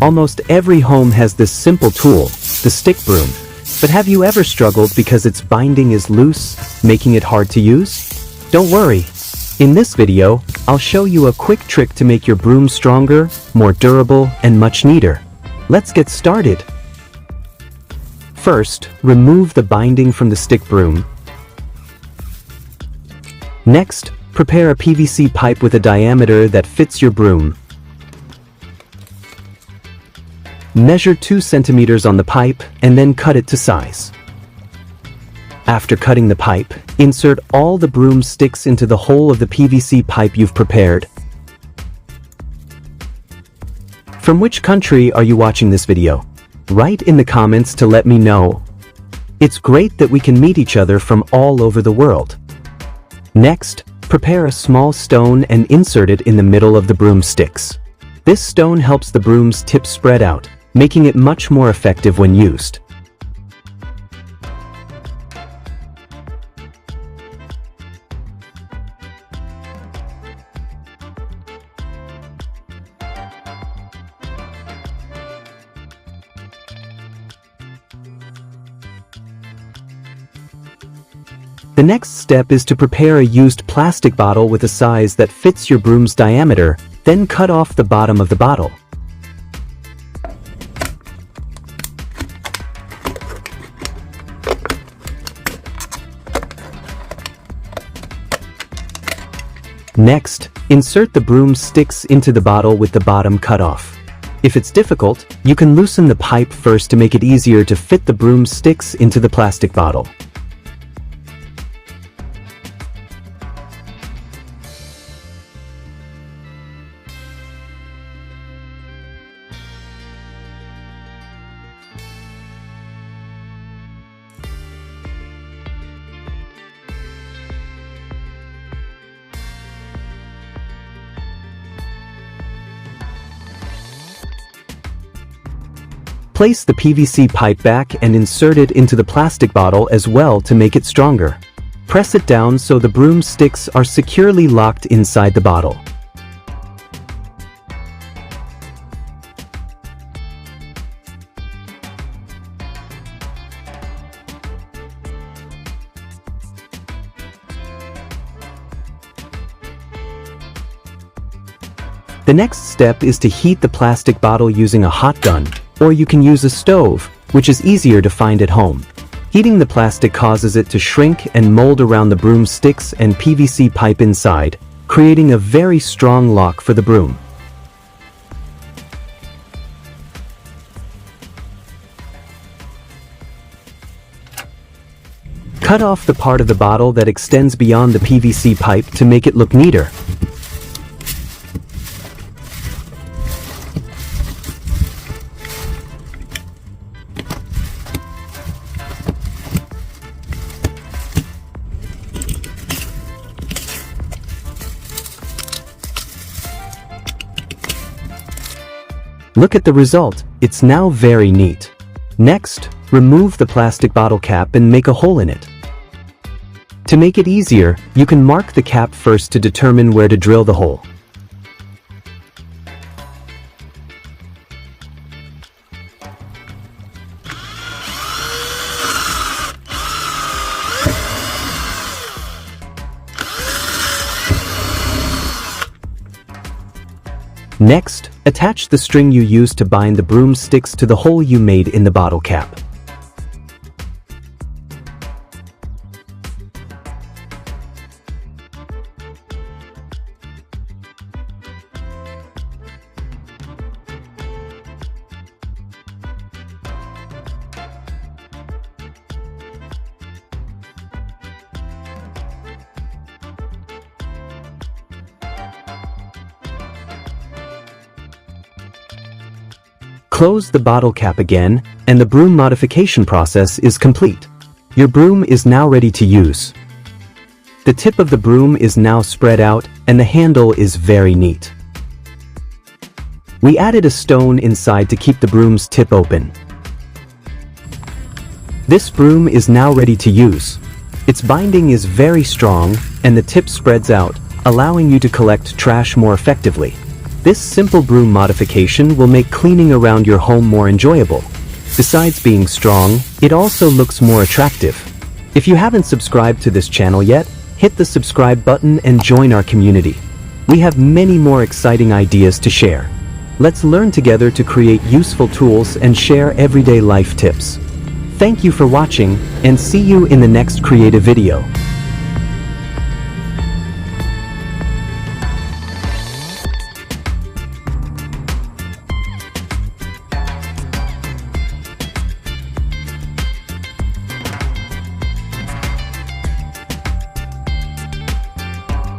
Almost every home has this simple tool, the stick broom. But have you ever struggled because its binding is loose, making it hard to use? Don't worry. In this video, I'll show you a quick trick to make your broom stronger, more durable, and much neater. Let's get started. First, remove the binding from the stick broom. Next, prepare a PVC pipe with a diameter that fits your broom. Measure 2 centimeters on the pipe and then cut it to size. After cutting the pipe, insert all the broomsticks into the hole of the PVC pipe you've prepared. From which country are you watching this video? Write in the comments to let me know. It's great that we can meet each other from all over the world. Next, prepare a small stone and insert it in the middle of the broomsticks. This stone helps the broom's tip spread out, making it much more effective when used. The next step is to prepare a used plastic bottle with a size that fits your broom's diameter, then cut off the bottom of the bottle. Next, insert the broomsticks into the bottle with the bottom cut off. If it's difficult, you can loosen the pipe first to make it easier to fit the broomsticks into the plastic bottle. Place the PVC pipe back and insert it into the plastic bottle as well to make it stronger. Press it down so the broomsticks are securely locked inside the bottle. The next step is to heat the plastic bottle using a hot gun, or you can use a stove, which is easier to find at home. Heating the plastic causes it to shrink and mold around the broomsticks and PVC pipe inside, creating a very strong lock for the broom. Cut off the part of the bottle that extends beyond the PVC pipe to make it look neater. Look at the result, it's now very neat. Next, remove the plastic bottle cap and make a hole in it. To make it easier, you can mark the cap first to determine where to drill the hole. Next, attach the string you used to bind the broomsticks to the hole you made in the bottle cap. Close the bottle cap again, and the broom modification process is complete. Your broom is now ready to use. The tip of the broom is now spread out, and the handle is very neat. We added a stone inside to keep the broom's tip open. This broom is now ready to use. Its binding is very strong, and the tip spreads out, allowing you to collect trash more effectively. This simple broom modification will make cleaning around your home more enjoyable. Besides being strong, it also looks more attractive. If you haven't subscribed to this channel yet, hit the subscribe button and join our community. We have many more exciting ideas to share. Let's learn together to create useful tools and share everyday life tips. Thank you for watching, and see you in the next creative video.